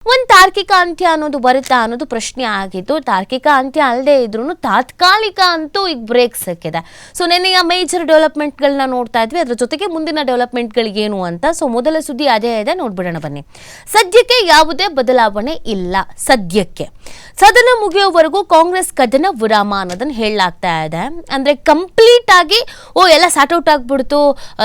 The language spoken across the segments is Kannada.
ಒಂದು ತಾರ್ಕಿಕ ಅಂತ್ಯ ಅನ್ನೋದು ಬರುತ್ತಾ ಅನ್ನೋದು ಪ್ರಶ್ನೆ ಆಗಿದ್ದು, ತಾರ್ಕಿಕ ಅಂತ್ಯ ಅಲ್ಲದೆ ಇದ್ರೂ ತಾತ್ಕಾಲಿಕ ಅಂತೂ ಈಗ ಬ್ರೇಕ್ ಸಿಕ್ಕಿದೆ. ಸೊ ನೆನ್ನೆಯ ಮೇಜರ್ ಡೆವಲಪ್ಮೆಂಟ್ಗಳನ್ನ ನೋಡ್ತಾ ಇದ್ವಿ, ಅದ್ರ ಜೊತೆಗೆ ಮುಂದಿನ ಡೆವಲಪ್ಮೆಂಟ್ಗಳಿಗೇನು ಅಂತ. ಸೊ ಮೊದಲ ಸುದ್ದಿ ಅದೇ ಇದೆ, ನೋಡ್ಬಿಡೋಣ ಬನ್ನಿ. ಸದ್ಯಕ್ಕೆ ಯಾವುದೇ ಬದಲಾವಣೆ ಇಲ್ಲ. ಸದ್ಯಕ್ಕೆ ಸದನ ಮುಗಿಯೋವರೆಗೂ ಕಾಂಗ್ರೆಸ್ ಕದನ ವಿರಾಮ ಅನ್ನೋದನ್ನ ಹೇಳಲಾಗ್ತಾ ಇದೆ. ಅಂದ್ರೆ ಕಂಪ್ಲೀಟ್ ಆಗಿ ಎಲ್ಲ ಸಾರ್ಟ್ಔಟ್ ಆಗ್ಬಿಡ್ತು,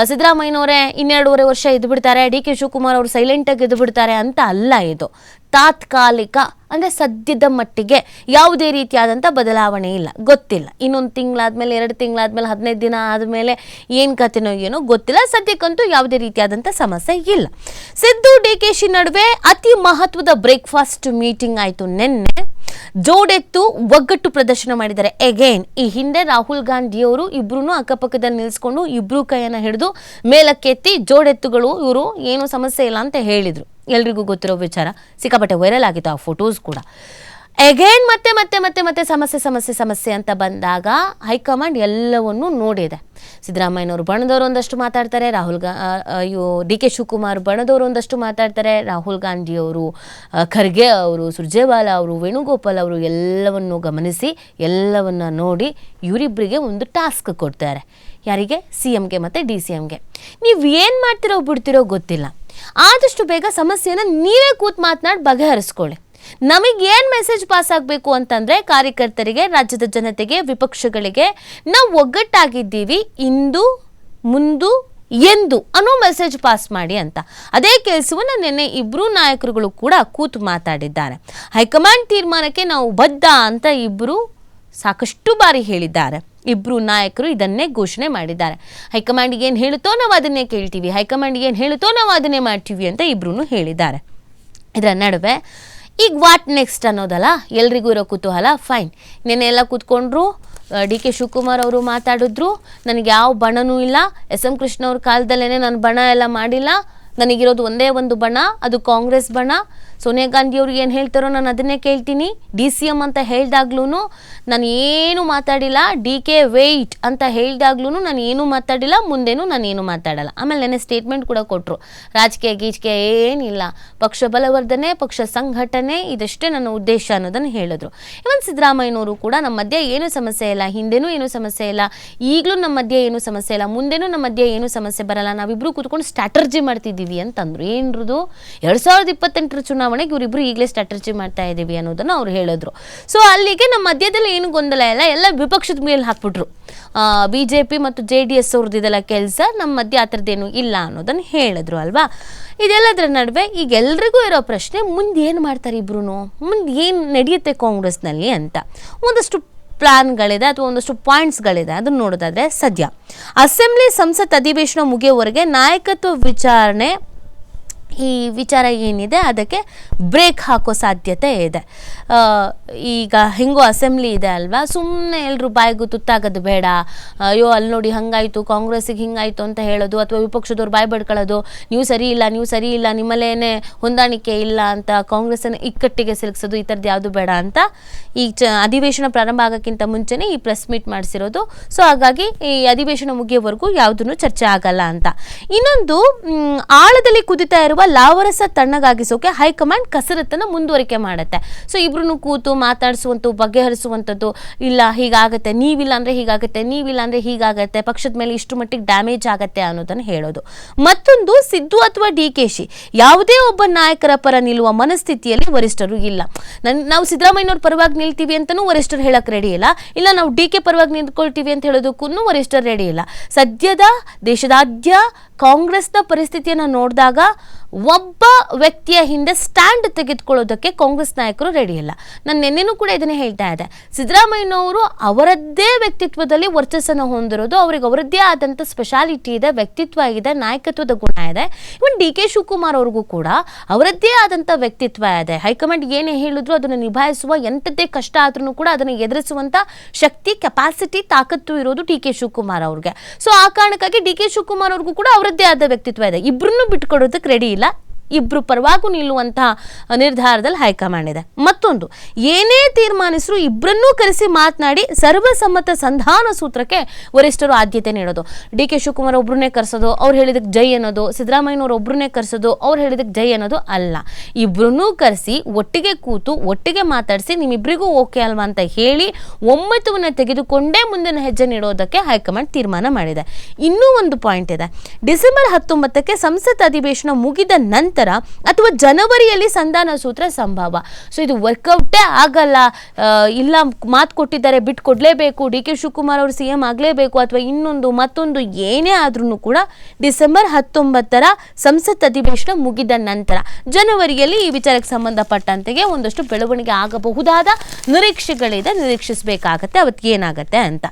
ಸಿದ್ದರಾಮಯ್ಯನವರೇ 2.5 ವರ್ಷ ಇದ್ದು ಬಿಡ್ತಾರೆ, ಡಿ.ಕೆ. ಶಿವಕುಮಾರ್ ಅವರು ಸೈಲೆಂಟ್ ಆಗಿ ಇದ್ದು ಬಿಡ್ತಾರೆ ಅಂತ ಅಲ್ಲ. ಇದು ತಾತ್ಕಾಲಿಕ, ಅಂದ್ರೆ ಸದ್ಯದ ಮಟ್ಟಿಗೆ ಯಾವುದೇ ರೀತಿಯಾದಂಥ ಬದಲಾವಣೆ ಇಲ್ಲ. ಗೊತ್ತಿಲ್ಲ, ಇನ್ನೊಂದು ತಿಂಗಳಾದ್ಮೇಲೆ 2 ತಿಂಗಳಾದ್ಮೇಲೆ 15 ದಿನ ಆದಮೇಲೆ ಏನು ಕತೆನೋ ಏನೋ ಗೊತ್ತಿಲ್ಲ. ಸದ್ಯಕ್ಕಂತೂ ಯಾವುದೇ ರೀತಿಯಾದಂಥ ಸಮಸ್ಯೆ ಇಲ್ಲ. ಸಿದ್ದು ಡಿ.ಕೆ.ಶಿ ನಡುವೆ ಅತಿ ಮಹತ್ವದ ಬ್ರೇಕ್ಫಾಸ್ಟ್ ಮೀಟಿಂಗ್ ಆಯಿತು ನಿನ್ನೆ. ಜೋಡೆತ್ತು ಒಗ್ಗಟ್ಟು ಪ್ರದರ್ಶನ ಮಾಡಿದ್ದಾರೆ. ಎಗೇನ್ ಈ ಹಿಂದೆ ರಾಹುಲ್ ಗಾಂಧಿ ಅವರು ಇಬ್ರು ಅಕ್ಕಪಕ್ಕದಲ್ಲಿ ನಿಲ್ಸ್ಕೊಂಡು ಇಬ್ರು ಕೈಯನ್ನ ಹಿಡಿದು ಮೇಲಕ್ಕೆತ್ತಿ ಜೋಡೆತ್ತುಗಳು ಇವರು ಏನು ಸಮಸ್ಯೆ ಇಲ್ಲ ಅಂತ ಹೇಳಿದ್ರು. ಎಲ್ರಿಗೂ ಗೊತ್ತಿರೋ ವಿಚಾರ, ಸಿಕ್ಕಾಪಟ್ಟೆ ವೈರಲ್ ಆಗಿತ್ತು ಆ ಫೋಟೋಸ್ ಕೂಡ. ಎಗೇನ್ ಮತ್ತೆ ಮತ್ತೆ ಮತ್ತೆ ಮತ್ತೆ ಸಮಸ್ಯೆ ಸಮಸ್ಯೆ ಸಮಸ್ಯೆ ಅಂತ ಬಂದಾಗ ಹೈಕಮಾಂಡ್ ಎಲ್ಲವನ್ನೂ ನೋಡಿದೆ. ಸಿದ್ದರಾಮಯ್ಯನವರು ಬಣದವರು ಒಂದಷ್ಟು ಮಾತಾಡ್ತಾರೆ, ಡಿ.ಕೆ. ಶಿವಕುಮಾರ್ ಬಣದವರು ಒಂದಷ್ಟು ಮಾತಾಡ್ತಾರೆ, ರಾಹುಲ್ ಗಾಂಧಿ ಅವರು, ಖರ್ಗೆ ಅವರು, ಸುರ್ಜೇವಾಲಾ ಅವರು, ವೇಣುಗೋಪಾಲ್ ಅವರು ಎಲ್ಲವನ್ನು ಗಮನಿಸಿ ಎಲ್ಲವನ್ನ ನೋಡಿ ಇವರಿಬ್ಬರಿಗೆ ಒಂದು ಟಾಸ್ಕ್ ಕೊಡ್ತಾರೆ. ಯಾರಿಗೆ? CMಗೆ ಮತ್ತು DCMಗೆ. ನೀವು ಏನು ಮಾಡ್ತಿರೋ ಬಿಡ್ತಿರೋ ಗೊತ್ತಿಲ್ಲ, ಆದಷ್ಟು ಬೇಗ ಸಮಸ್ಯೆನ ನೀವೇ ಕೂತ್ ಮಾತನಾಡಿ ಬಗೆಹರಿಸ್ಕೊಳ್ಳಿ. ನಮಗೇನು ಮೆಸೇಜ್ ಪಾಸ್ ಆಗಬೇಕು ಅಂತಂದರೆ, ಕಾರ್ಯಕರ್ತರಿಗೆ, ರಾಜ್ಯದ ಜನತೆಗೆ, ವಿಪಕ್ಷಗಳಿಗೆ ನಾವು ಒಗ್ಗಟ್ಟಾಗಿದ್ದೀವಿ, ಇಂದು ಮುಂದು ಎಂದು ಅನ್ನೋ ಮೆಸೇಜ್ ಪಾಸ್ ಮಾಡಿ ಅಂತ. ಅದೇ ಕೆಲಸವನ್ನು ನಿನ್ನೆ ಇಬ್ಬರು ನಾಯಕರುಗಳು ಕೂಡ ಕೂತು ಮಾತಾಡಿದ್ದಾರೆ. ಹೈಕಮಾಂಡ್ ತೀರ್ಮಾನಕ್ಕೆ ನಾವು ಬದ್ಧ ಅಂತ ಇಬ್ಬರು ಸಾಕಷ್ಟು ಬಾರಿ ಹೇಳಿದ್ದಾರೆ. ಇಬ್ಬರು ನಾಯಕರು ಇದನ್ನೇ ಘೋಷಣೆ ಮಾಡಿದ್ದಾರೆ. ಹೈಕಮಾಂಡಿಗೆ ಏನು ಹೇಳುತ್ತೋ ನಾವು ಅದನ್ನೇ ಕೇಳ್ತೀವಿ, ಹೈಕಮಾಂಡಿಗೆ ಏನು ಹೇಳುತ್ತೋ ನಾವು ಅದನ್ನೇ ಮಾಡ್ತೀವಿ ಅಂತ ಇಬ್ಬರೂ ಹೇಳಿದ್ದಾರೆ. ಇದರ ನಡುವೆ ಈಗ ವಾಟ್ ನೆಕ್ಸ್ಟ್ ಅನ್ನೋದಲ್ಲ ಎಲ್ರಿಗೂ ಇರೋ ಕುತೂಹಲ. ಫೈನ್, ನೆನ್ನೆ ಎಲ್ಲ ಕೂತ್ಕೊಂಡ್ರು, ಡಿ.ಕೆ. ಶಿವಕುಮಾರ್ ಅವರು ಮಾತಾಡಿದ್ರು, ನನಗೆ ಯಾವ ಬಣನೂ ಇಲ್ಲ, SM ಕೃಷ್ಣ ಅವ್ರ ಕಾಲದಲ್ಲೇ ನಾನು ಬಣ ಎಲ್ಲ ಮಾಡಿಲ್ಲ, ನನಗಿರೋದು ಒಂದೇ ಒಂದು ಬಣ, ಅದು ಕಾಂಗ್ರೆಸ್ ಬಣ. ಸೋನಿಯಾ ಗಾಂಧಿ ಅವ್ರಿಗೆ ಏನು ಹೇಳ್ತಾರೋ ನಾನು ಅದನ್ನೇ ಕೇಳ್ತೀನಿ. DCM ಅಂತ ಹೇಳಿದಾಗ್ಲೂ ನಾನು ಏನು ಮಾತಾಡಿಲ್ಲ, DK ವೆಯ್ಟ್ ಅಂತ ಹೇಳಿದಾಗ್ಲೂ ನಾನು ಏನು ಮಾತಾಡಿಲ್ಲ, ಮುಂದೇನು ನಾನು ಏನು ಮಾತಾಡಲ್ಲ. ಆಮೇಲೆ ನೆನ್ನೆ ಸ್ಟೇಟ್ಮೆಂಟ್ ಕೂಡ ಕೊಟ್ಟರು, ರಾಜಕೀಯ ಗೀಚಕೀಯ ಏನಿಲ್ಲ, ಪಕ್ಷ ಬಲವರ್ಧನೆ, ಪಕ್ಷ ಸಂಘಟನೆ, ಇದಷ್ಟೇ ನನ್ನ ಉದ್ದೇಶ ಅನ್ನೋದನ್ನು ಹೇಳಿದ್ರು. ಇವನ್ ಸಿದ್ದರಾಮಯ್ಯನವರು ಕೂಡ ನಮ್ಮ ಮಧ್ಯೆ ಏನೂ ಸಮಸ್ಯೆ ಇಲ್ಲ, ಹಿಂದೆನೂ ಏನೂ ಸಮಸ್ಯೆ ಇಲ್ಲ, ಈಗಲೂ ನಮ್ಮ ಮಧ್ಯೆ ಏನೂ ಸಮಸ್ಯೆ ಇಲ್ಲ, ಮುಂದೆನೂ ನಮ್ಮ ಮಧ್ಯೆ ಏನೂ ಸಮಸ್ಯೆ ಬರಲ್ಲ, ನಾವಿಬ್ರು ಕೂತ್ಕೊಂಡು ಸ್ಟ್ರಾಟರ್ಜಿ ಮಾಡ್ತಿದ್ದೀವಿ ಅಂತಂದ್ರು. ಏನ್ರದು 2028 ಚುನಾವಣೆಗೆ ಇವರಿಬ್ರು ಈಗಲೇ ಸ್ಟ್ರಾಟರ್ಜಿ ಮಾಡ್ತಾ ಇದ್ದೀವಿ ಅನ್ನೋದನ್ನು ಅವ್ರು ಹೇಳಿದ್ರು. ಸೊ ಅಲ್ಲಿಗೆ ನಮ್ಮ ಮಧ್ಯದಲ್ಲಿ ಏನು ಗೊಂದಲ ಇಲ್ಲ, ಎಲ್ಲ ವಿಪಕ್ಷದ ಮೇಲೆ ಹಾಕ್ಬಿಟ್ರು. BJP ಮತ್ತು JDS ಅವ್ರದ್ದಿದೆಲ್ಲ ಕೆಲಸ, ನಮ್ಮ ಮಧ್ಯೆ ಆ ಥರದ್ದೇನು ಇಲ್ಲ ಅನ್ನೋದನ್ನು ಹೇಳಿದ್ರು ಅಲ್ವಾ. ಇದೆಲ್ಲದರ ನಡುವೆ ಈಗ ಎಲ್ರಿಗೂ ಇರೋ ಪ್ರಶ್ನೆ, ಮುಂದೆ ಏನು ಮಾಡ್ತಾರೆ ಇಬ್ರು, ಮುಂದೆ ಏನು ನಡೆಯುತ್ತೆ ಕಾಂಗ್ರೆಸ್ನಲ್ಲಿ ಅಂತ. ಒಂದಷ್ಟು ಪ್ಲಾನ್ಗಳಿದೆ ಅಥವಾ ಒಂದಷ್ಟು ಪಾಯಿಂಟ್ಸ್ಗಳಿದೆ, ಅದನ್ನು ನೋಡೋದಾದ್ರೆ ಸದ್ಯ ಅಸೆಂಬ್ಲಿ ಸಂಸತ್ ಅಧಿವೇಶನ ಮುಗಿಯೋವರೆಗೆ ನಾಯಕತ್ವ ವಿಚಾರಣೆ, ಈ ವಿಚಾರ ಏನಿದೆ ಅದಕ್ಕೆ ಬ್ರೇಕ್ ಹಾಕೋ ಸಾಧ್ಯತೆ ಇದೆ. ಈಗ ಹೆಂಗೋ ಅಸೆಂಬ್ಲಿ ಇದೆ ಅಲ್ವಾ, ಸುಮ್ಮನೆ ಎಲ್ಲರೂ ಬಾಯಿಗೂ ತುತ್ತಾಗೋದು ಬೇಡ. ಅಯ್ಯೋ ಅಲ್ಲಿ ನೋಡಿ ಹಂಗಾಯಿತು, ಕಾಂಗ್ರೆಸ್ಸಿಗೆ ಹಿಂಗಾಯಿತು ಅಂತ ಹೇಳೋದು, ಅಥವಾ ವಿಪಕ್ಷದವ್ರು ಬಾಯಿ ಬಡ್ಕೊಳ್ಳೋದು, ನೀವು ಸರಿ ಇಲ್ಲ, ನಿಮ್ಮಲ್ಲೇನೆ ಹೊಂದಾಣಿಕೆ ಇಲ್ಲ ಅಂತ ಕಾಂಗ್ರೆಸ್ಸನ್ನು ಇಕ್ಕಟ್ಟಿಗೆ ಸಿಲುಕಿಸೋದು, ಈ ಥರದ್ದು ಯಾವುದು ಬೇಡ ಅಂತ ಈ ಅಧಿವೇಶನ ಪ್ರಾರಂಭ ಆಗೋಕ್ಕಿಂತ ಮುಂಚೆನೇ ಈ ಪ್ರೆಸ್ ಮೀಟ್ ಮಾಡಿಸಿರೋದು. ಸೊ ಹಾಗಾಗಿ ಈ ಅಧಿವೇಶನ ಮುಗಿಯೋವರೆಗೂ ಯಾವುದೂ ಚರ್ಚೆ ಆಗಲ್ಲ ಅಂತ. ಇನ್ನೊಂದು, ಆಳದಲ್ಲಿ ಕುದಿತಾ ಇರುವ ಲಾವರಸ ತಣ್ಣಗಾಗಿಸೋಕೆ ಹೈಕಮಾಂಡ್ ಕಸರತ್ತನ್ನು ಮುಂದುವರಿಕೆ ಮಾಡುತ್ತೆ. ಸೊ ಇಬ್ರು ಕೂತು ಮಾತಾಡಿಸುವಂಥದ್ದು, ಬಗೆಹರಿಸುವಂಥದ್ದು, ಇಲ್ಲ ಹೀಗಾಗತ್ತೆ, ನೀವಿಲ್ಲ ಅಂದರೆ ಹೀಗಾಗತ್ತೆ, ನೀವಿಲ್ಲ ಅಂದರೆ ಹೀಗಾಗತ್ತೆ, ಪಕ್ಷದ ಮೇಲೆ ಇಷ್ಟು ಮಟ್ಟಿಗೆ ಡ್ಯಾಮೇಜ್ ಆಗತ್ತೆ ಅನ್ನೋದನ್ನು ಹೇಳೋದು. ಮತ್ತೊಂದು, ಸಿದ್ದು ಅಥವಾ DKಶಿ ಯಾವುದೇ ಒಬ್ಬ ನಾಯಕರ ಪರ ನಿಲ್ಲುವ ಮನಸ್ಥಿತಿಯಲ್ಲಿ ವರಿಷ್ಠರು ಇಲ್ಲ. ನಾವು ಸಿದ್ದರಾಮಯ್ಯನವ್ರ ಪರವಾಗಿ ನಿಲ್ತೀವಿ ಅಂತಲೂ ವರಿಷ್ಠರು ಹೇಳಕ್ಕೆ ರೆಡಿ ಇಲ್ಲ, ನಾವು DK ಪರವಾಗಿ ನಿಂತ್ಕೊಳ್ತೀವಿ ಅಂತ ಹೇಳೋದಕ್ಕೂ ವರಿಷ್ಠರು ರೆಡಿ ಇಲ್ಲ. ಸದ್ಯದ ದೇಶದಾದ್ಯ ಕಾಂಗ್ರೆಸ್ನ ಪರಿಸ್ಥಿತಿಯನ್ನು ನೋಡಿದಾಗ ಒಬ್ಬ ವ್ಯಕ್ತಿಯ ಹಿಂದೆ ಸ್ಟ್ಯಾಂಡ್ ತೆಗೆದುಕೊಳ್ಳೋದಕ್ಕೆ ಕಾಂಗ್ರೆಸ್ ನಾಯಕರು ರೆಡಿ ಇಲ್ಲ. ನಾನು ನಿನ್ನೆನೂ ಕೂಡ ಇದನ್ನೇ ಹೇಳ್ತಾ ಇದ್ದೆ, ಸಿದ್ದರಾಮಯ್ಯನವರು ಅವರದ್ದೇ ವ್ಯಕ್ತಿತ್ವದಲ್ಲಿ ವರ್ಚಸ್ಸನ್ನು ಹೊಂದಿರೋದು, ಅವರಿಗೆ ಅವರದ್ದೇ ಆದಂಥ ಸ್ಪೆಷಾಲಿಟಿ ಇದೆ, ವ್ಯಕ್ತಿತ್ವ ಇದೆ, ನಾಯಕತ್ವದ ಗುಣ ಇದೆ. ಇವನ್ DK ಶಿವಕುಮಾರ್ ಅವ್ರಿಗೂ ಕೂಡ ಅವರದ್ದೇ ಆದಂಥ ವ್ಯಕ್ತಿತ್ವ ಇದೆ. ಹೈಕಮಾಂಡ್ ಏನೇ ಹೇಳಿದ್ರು ಅದನ್ನು ನಿಭಾಯಿಸುವ, ಎಂಥದ್ದೇ ಕಷ್ಟ ಆದ್ರೂ ಕೂಡ ಅದನ್ನು ಎದುರಿಸುವಂಥ ಶಕ್ತಿ, ಕೆಪಾಸಿಟಿ, ತಾಕತ್ತು ಇರೋದು DK ಶಿವಕುಮಾರ್ ಅವ್ರಿಗೆ. ಸೊ ಆ ಕಾರಣಕ್ಕಾಗಿ DK ಶಿವಕುಮಾರ್ ಅವ್ರಿಗೂ ಕೂಡ ಅವರದ್ದೇ ಆದ ವ್ಯಕ್ತಿತ್ವ ಇದೆ. ಇಬ್ಬರನ್ನೂ ಬಿಟ್ಕೊಡೋದಕ್ಕೆ ರೆಡಿ ಇಲ್ಲ ಇಬ್ರು ಪರವಾಗೂ ನಿಲ್ಲುವಂತಹ ನಿರ್ಧಾರದಲ್ಲಿ ಹೈಕಮಾಂಡ್ ಇದೆ. ಮತ್ತೊಂದು, ಏನೇ ತೀರ್ಮಾನಿಸಿದ್ರು ಇಬ್ಬರನ್ನೂ ಕರೆಸಿ ಮಾತನಾಡಿ ಸರ್ವಸಮ್ಮತ ಸಂಧಾನ ಸೂತ್ರಕ್ಕೆ ವರಿಷ್ಠರು ಆದ್ಯತೆ ನೀಡೋದು. ಡಿ ಕೆ ಶಿವಕುಮಾರ್ ಒಬ್ರನ್ನೇ ಕರೆಸೋದು, ಅವ್ರು ಹೇಳಿದಕ್ಕೆ ಜೈ ಅನ್ನೋದು, ಸಿದ್ದರಾಮಯ್ಯನವ್ರು ಒಬ್ರನ್ನೇ ಕರೆಸೋದು, ಅವ್ರು ಹೇಳಿದಕ್ಕೆ ಜೈ ಅನ್ನೋದು ಅಲ್ಲ. ಇಬ್ಬರನ್ನೂ ಕರೆಸಿ ಒಟ್ಟಿಗೆ ಕೂತು ಒಟ್ಟಿಗೆ ಮಾತಾಡಿಸಿ ನಿಮ್ಮಿಬ್ಬರಿಗೂ ಓಕೆ ಅಲ್ವಾ ಅಂತ ಹೇಳಿ ಒಮ್ಮತವನ್ನು ತೆಗೆದುಕೊಂಡೇ ಮುಂದಿನ ಹೆಜ್ಜೆ ನೀಡೋದಕ್ಕೆ ಹೈಕಮಾಂಡ್ ತೀರ್ಮಾನ ಮಾಡಿದೆ. ಇನ್ನೂ ಒಂದು ಪಾಯಿಂಟ್ ಇದೆ. ಡಿಸೆಂಬರ್ 19ಕ್ಕೆ ಸಂಸತ್ ಅಧಿವೇಶನ ಮುಗಿದ ನಂತರ ಅಥವಾ ಜನವರಿಯಲ್ಲಿ ಸಂಧಾನ ಸೂತ್ರ ಸಂಭವ. ಸೊ ಇದು ವರ್ಕೌಟೇ ಆಗಲ್ಲ, ಇಲ್ಲ ಮಾತು ಕೊಟ್ಟಿದ್ದಾರೆ ಬಿಟ್ಕೊಡ್ಲೇಬೇಕು, ಡಿ ಕೆ ಶಿವಕುಮಾರ್ ಅವರು CM ಆಗಲೇಬೇಕು ಅಥವಾ ಇನ್ನೊಂದು ಮತ್ತೊಂದು ಏನೇ ಆದ್ರೂ ಕೂಡ ಡಿಸೆಂಬರ್ 19ರ ಸಂಸತ್ ಅಧಿವೇಶನ ಮುಗಿದ ನಂತರ ಜನವರಿಯಲ್ಲಿ ಈ ವಿಚಾರಕ್ಕೆ ಸಂಬಂಧಪಟ್ಟಂತೆಗೆ ಒಂದಷ್ಟು ಬೆಳವಣಿಗೆ ಆಗಬಹುದಾದ ನಿರೀಕ್ಷೆಗಳಿದೆ, ನಿರೀಕ್ಷಿಸಬೇಕಾಗತ್ತೆ ಅವತ್ತು ಏನಾಗತ್ತೆ ಅಂತ.